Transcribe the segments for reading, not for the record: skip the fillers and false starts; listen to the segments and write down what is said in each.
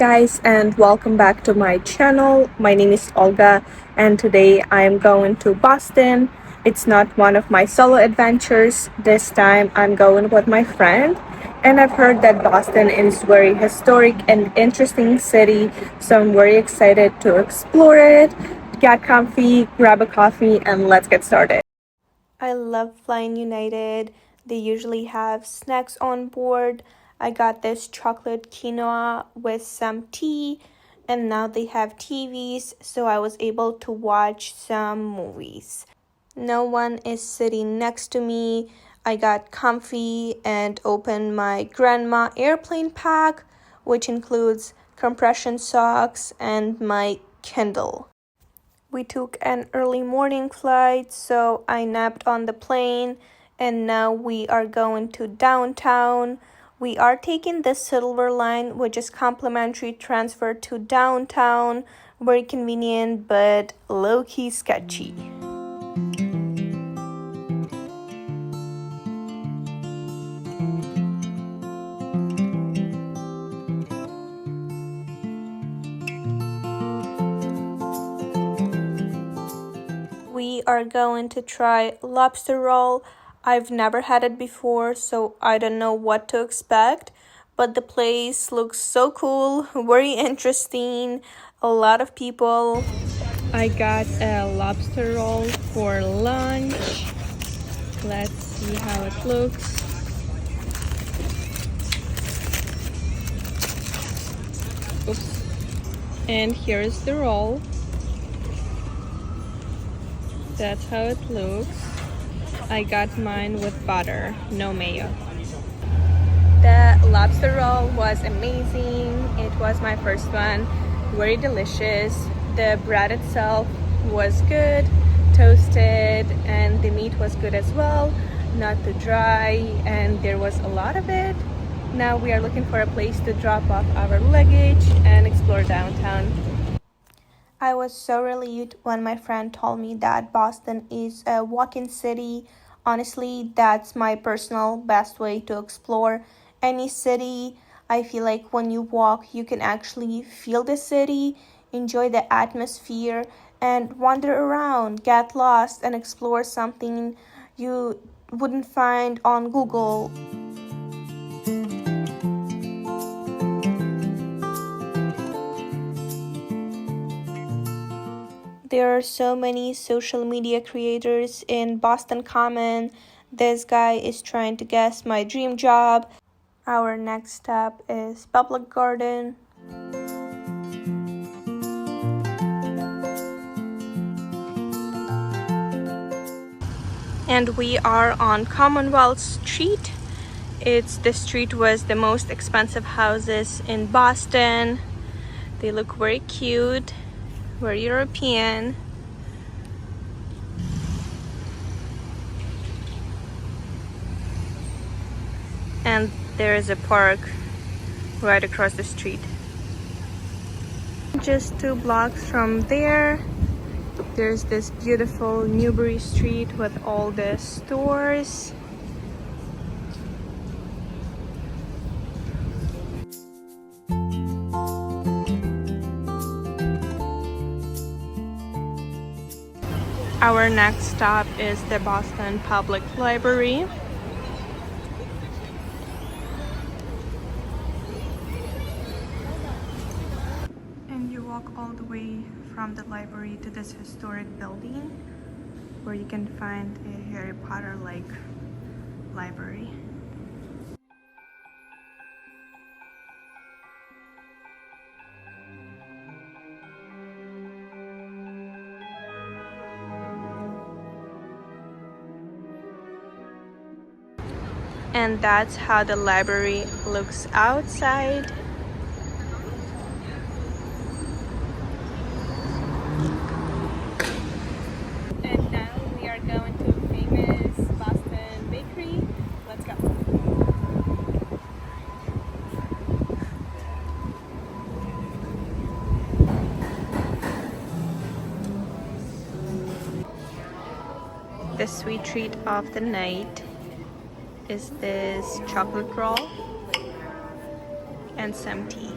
guys, and welcome back to my channel. My name is Olga, and today I am going to Boston. It's not one of my solo adventures. This time I'm going with my friend, and I've heard that Boston is very historic and interesting city, so I'm very excited to explore it. Get comfy, grab a coffee, and let's get started. I love flying United. They usually have snacks on board. I got this chocolate quinoa with some tea, and now they have TVs, so I was able to watch some movies. No one is sitting next to me. I got comfy and opened my grandma airplane pack, which includes compression socks and my Kindle. We took an early morning flight, so I napped on the plane, and now we are going to downtown. We are taking the Silver Line, which is complimentary transfer to downtown. Very convenient, but low-key sketchy. We are going to try lobster roll. I've never had it before, so I don't know what to expect, but the place looks so cool, very interesting, a lot of people. I got a lobster roll for lunch. Let's see how it looks. Oops. And here's the roll. That's how it looks. I got mine with butter, no mayo. The lobster roll was amazing. It was my first one. Very delicious. The bread itself was good, toasted, and the meat was good as well. Not too dry, and there was a lot of it. Now we are looking for a place to drop off our luggage and explore downtown. I was so relieved when my friend told me that Boston is a walk-in city. Honestly, that's my personal best way to explore any city. I feel like when you walk, you can actually feel the city, enjoy the atmosphere, and wander around, get lost, and explore something you wouldn't find on Google. There are so many social media creators in Boston Common. This guy is trying to guess my dream job. Our next stop is Public Garden. And we are on Commonwealth Street. The street was the most expensive houses in Boston. They look very cute. We're European. And there is a park right across the street. Just 2 blocks from there, there's this beautiful Newbury Street with all the stores. Our next stop is the Boston Public Library. And you walk all the way from the library to this historic building where you can find a Harry Potter-like library. And that's how the library looks outside. And now we are going to a famous Boston bakery. Let's go. The sweet treat of the night is this chocolate roll and some tea.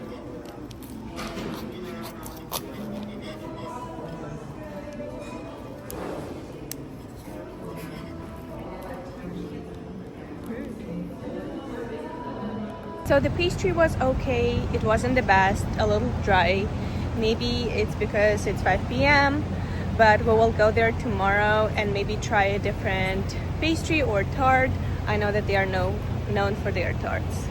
So the pastry was okay. It wasn't the best, a little dry. Maybe it's because it's 5 p.m. But we will go there tomorrow and maybe try a different pastry or tart. I know that they are known for their tarts.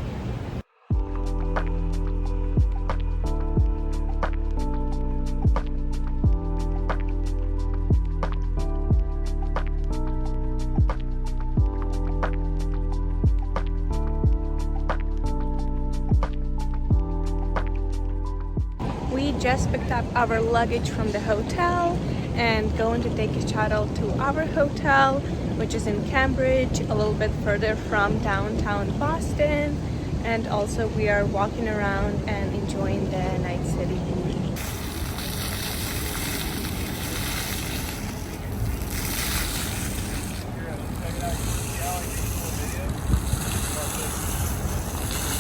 We just picked up our luggage from the hotel and going to take a shuttle to our hotel, which is in Cambridge, a little bit further from downtown Boston. And also we are walking around and enjoying the night city.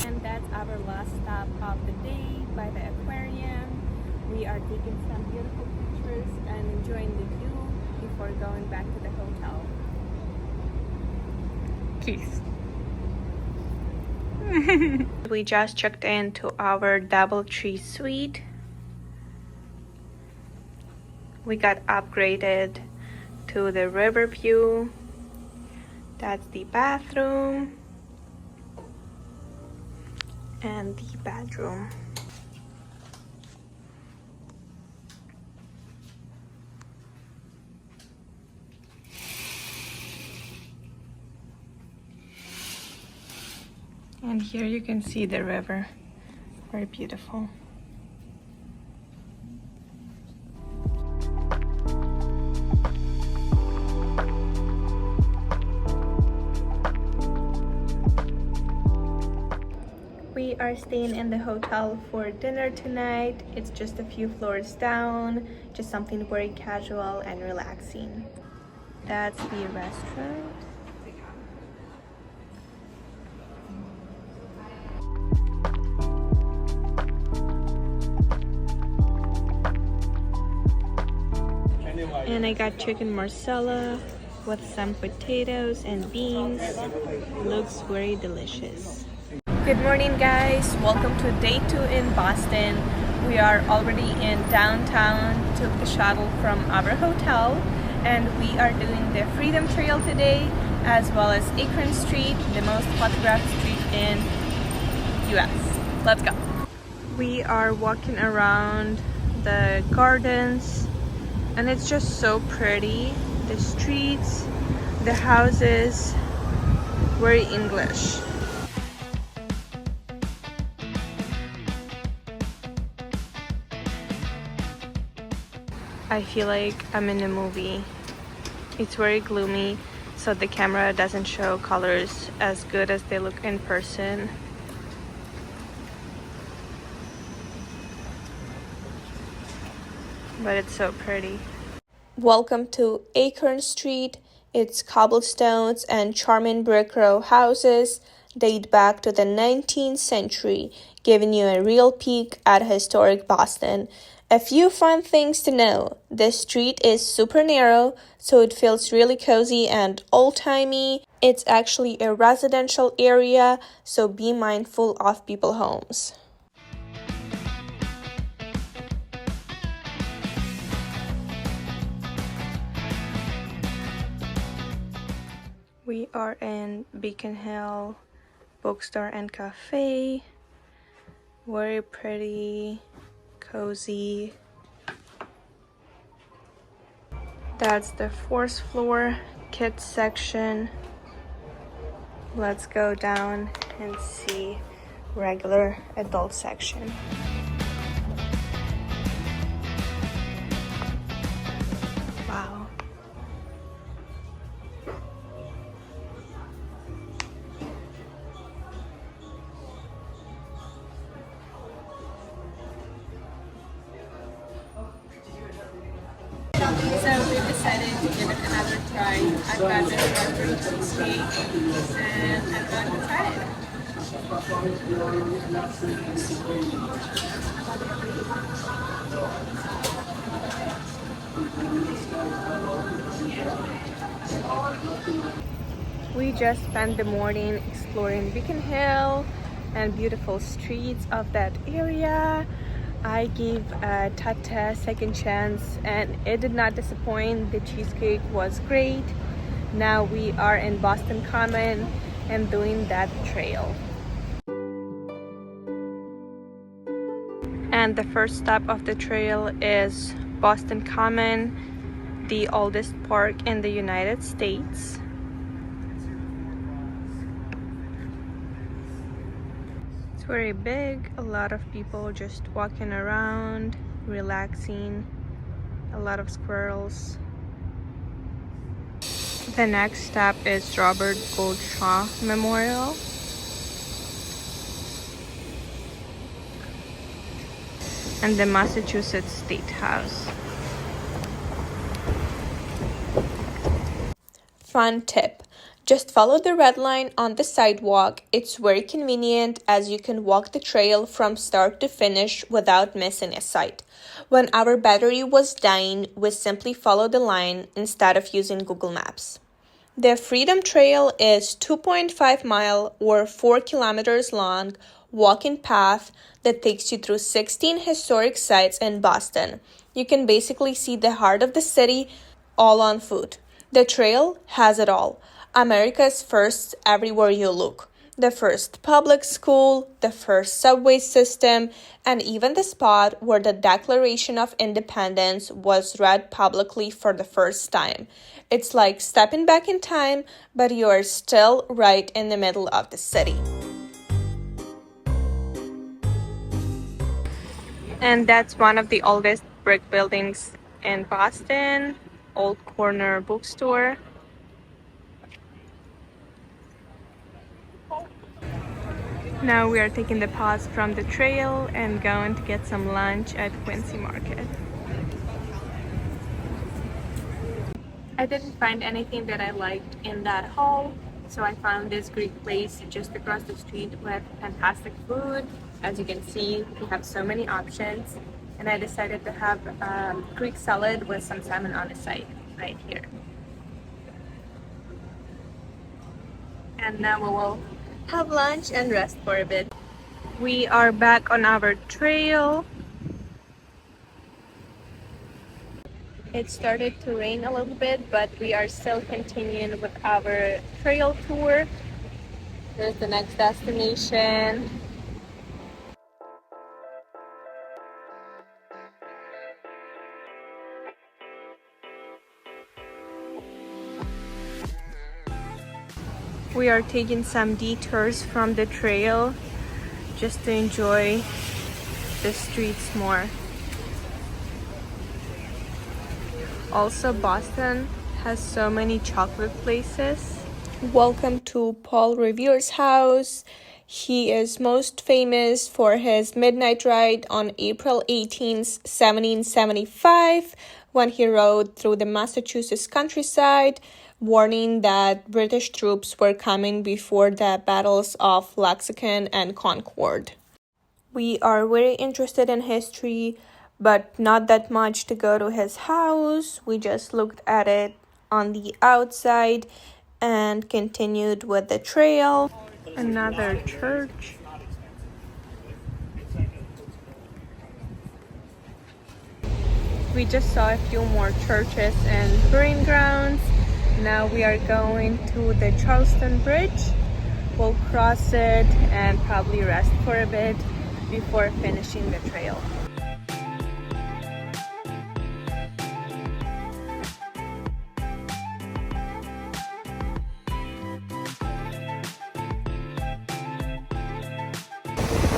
And that's our last stop of the day by the aquarium. We are taking some beautiful pictures and enjoying the view before going back to the hotel. Kiss. We just checked into our DoubleTree suite. We got upgraded to the river view. That's the bathroom and the bedroom. And here you can see the river. Very beautiful. We are staying in the hotel for dinner tonight. It's just a few floors down, just something very casual and relaxing. That's the restaurant. And I got chicken marsala with some potatoes and beans. Looks very delicious. Good morning, guys. Welcome to day 2 in Boston. We are already in downtown. Took the shuttle from our hotel and we are doing the Freedom Trail today, as well as Akron Street, the most photographed street in US. Let's go. We are walking around the gardens and it's just so pretty. The streets, the houses, very English. I feel like I'm in a movie. It's very gloomy, so the camera doesn't show colors as good as they look in person. But it's so pretty. Welcome to Akron Street. Its cobblestones and charming brick row houses date back to the 19th century, giving you a real peek at historic Boston. A few fun things to know. This street is super narrow, so it feels really cozy and old-timey. It's actually a residential area, so be mindful of people's homes. We are in Beacon Hill Bookstore and Cafe. Very pretty, cozy. That's the 4th floor kids section. Let's go down and see regular adult section. Wow. So we decided to give it another try. I've got this strawberry cheesecake and I'm going to try it. We just spent the morning exploring Beacon Hill, and beautiful streets of that area. I gave Tata a second chance and it did not disappoint. The cheesecake was great. Now we are in Boston Common and doing that trail. And the first stop of the trail is Boston Common, the oldest park in the United States. It's very big, a lot of people just walking around, relaxing, a lot of squirrels. The next stop is Robert Gould Shaw Memorial. And the Massachusetts State House. Fun tip. Just follow the red line on the sidewalk. It's very convenient as you can walk the trail from start to finish without missing a site. When our battery was dying, we simply followed the line instead of using Google Maps. The Freedom Trail is 2.5 mile or 4 kilometers long walking path that takes you through 16 historic sites in Boston. You can basically see the heart of the city all on foot. The trail has it all. America's first everywhere you look. The first public school, the first subway system, and even the spot where the Declaration of Independence was read publicly for the first time. It's like stepping back in time, but you are still right in the middle of the city. And that's one of the oldest brick buildings in Boston, Old Corner Bookstore. Now we are taking the pause from the trail and going to get some lunch at Quincy Market. I didn't find anything that I liked in that haul, so I found this Greek place just across the street with fantastic food. As you can see, we have so many options, and I decided to have Greek salad with some salmon on the side right here. And now we will have lunch and rest for a bit. We are back on our trail. It started to rain a little bit, but we are still continuing with our trail tour. There's the next destination. We are taking some detours from the trail just to enjoy the streets more. Also, Boston has so many chocolate places. Welcome to Paul Revere's house. He is most famous for his midnight ride on April 18th, 1775, when he rode through the Massachusetts countryside, warning that British troops were coming before the battles of Lexington and Concord. We are very interested in history, but not that much to go to his house. We just looked at it on the outside and continued with the trail. Another church. We just saw a few more churches and burying grounds. Now we are going to the Charleston Bridge. We'll cross it and probably rest for a bit before finishing the trail.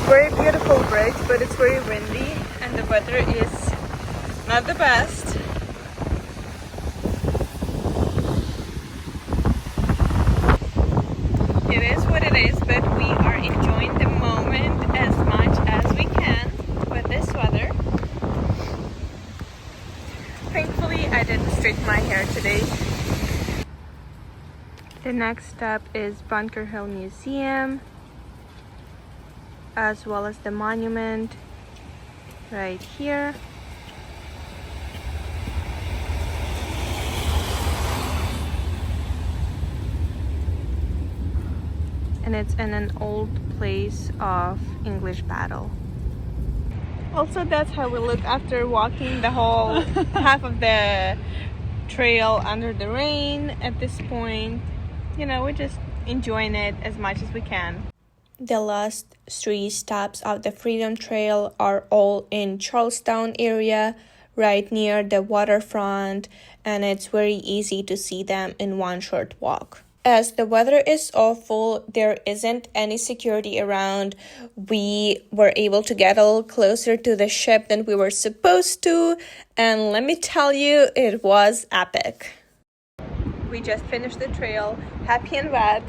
Very beautiful bridge, but it's very windy and the weather is not the best. It is what it is, but we are enjoying the moment as much as we can with this weather. Thankfully, I didn't straighten my hair today. The next stop is Bunker Hill Museum, as well as the monument right here. And it's in an old place of English battle. Also, that's how we look after walking the whole half of the trail under the rain. At this point, you know, we're just enjoying it as much as we can. The last 3 stops of the Freedom Trail are all in Charlestown area, right near the waterfront, and it's very easy to see them in one short walk. As the weather is awful, there isn't any security around. We were able to get a little closer to the ship than we were supposed to, and let me tell you, it was epic. We just finished the trail, happy and wet,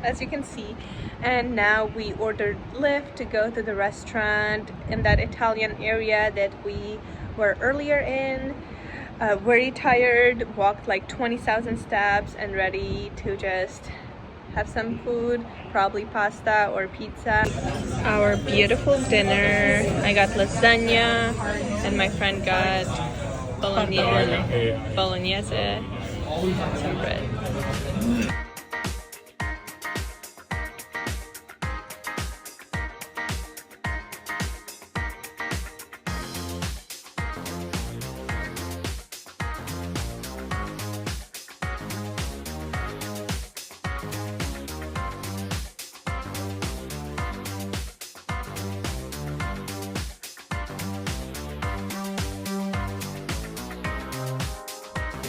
as you can see, and now we ordered Lyft to go to the restaurant in that Italian area that we were earlier in. Very tired, walked like 20,000 steps and ready to just have some food, probably pasta or pizza. Our beautiful dinner. I got lasagna and my friend got bolognese, some bread.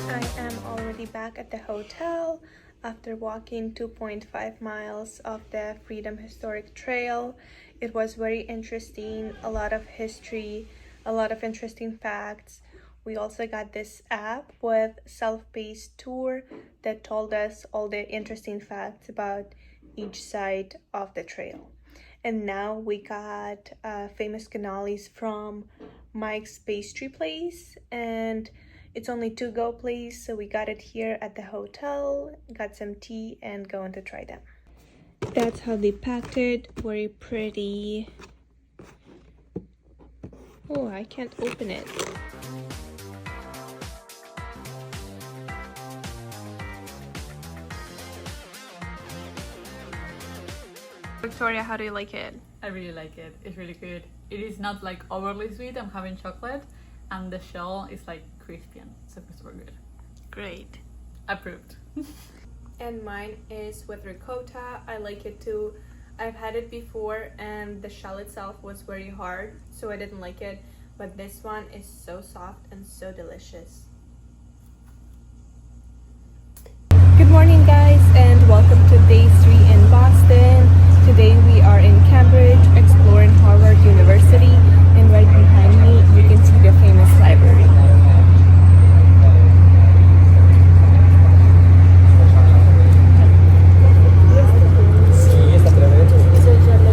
I am already back at the hotel after walking 2.5 miles of the Freedom Historic Trail. It was very interesting, a lot of history, a lot of interesting facts. We also got this app with self-paced tour that told us all the interesting facts about each side of the trail. And now we got famous cannolis from Mike's Pastry Place, and it's only to-go place, so we got it here at the hotel, got some tea, and going to try them. That's how they packed it, very pretty. Oh, I can't open it. Victoria, how do you like it? I really like it. It's really good. It is not like overly sweet. I'm having chocolate, and the shell is like crispy and super good. Great. Approved. And mine is with ricotta. I like it too. I've had it before and the shell itself was very hard, so I didn't like it. But this one is so soft and so delicious. Good morning, guys, and welcome to day 3 in Boston. Today we are in Cambridge exploring Harvard University, and right behind me you can see the famous library.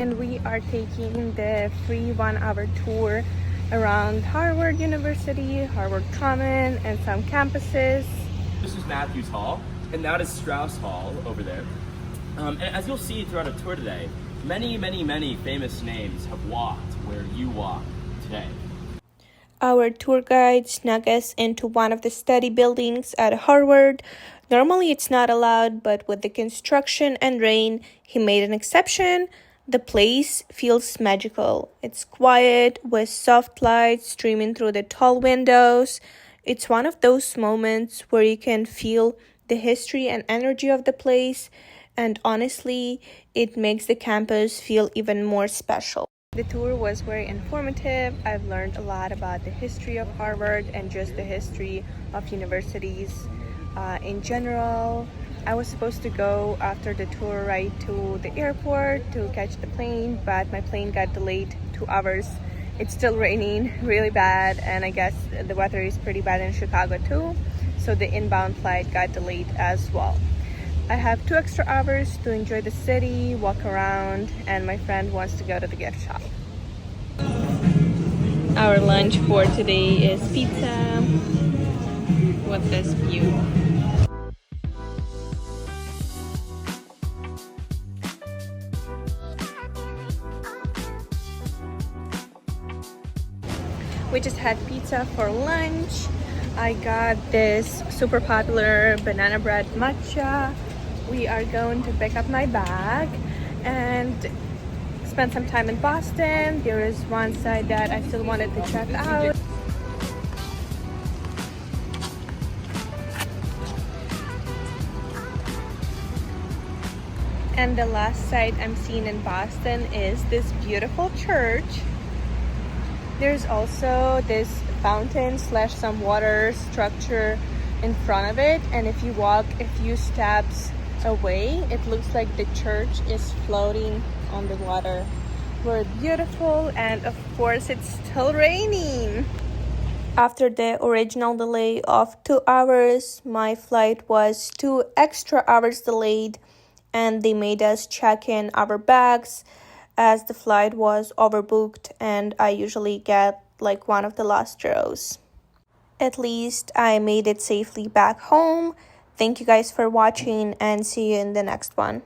And we are taking the free 1-hour tour around Harvard University, Harvard Common, and some campuses. This is Matthews Hall, and that is Strauss Hall over there. And as you'll see throughout our tour today, many famous names have walked where you walk today. Our tour guide snuck us into one of the study buildings at Harvard. Normally it's not allowed, but with the construction and rain, he made an exception. The place feels magical. It's quiet with soft lights streaming through the tall windows. It's one of those moments where you can feel the history and energy of the place, and honestly, it makes the campus feel even more special. The tour was very informative. I've learned a lot about the history of Harvard and just the history of universities in general. I was supposed to go after the tour right to the airport to catch the plane, but my plane got delayed 2 hours. It's still raining really bad, and I guess the weather is pretty bad in Chicago too, so the inbound flight got delayed as well. I have 2 extra hours to enjoy the city, walk around, and my friend wants to go to the gift shop. Our lunch for today is pizza with this view. We just had pizza for lunch. I got this super popular banana bread matcha. We are going to pick up my bag. and spent some time in Boston. There is one side that I still wanted to check out. And the last site I'm seeing in Boston is this beautiful church. There's also this fountain slash some water structure in front of it, and if you walk a few steps away, it looks like the church is floating on the water. Very beautiful, and of course it's still raining. After the original delay of 2 hours, my flight was 2 extra hours delayed, and they made us check in our bags as the flight was overbooked, and I usually get like one of the last rows. At least I made it safely back home. Thank you guys for watching, and see you in the next one.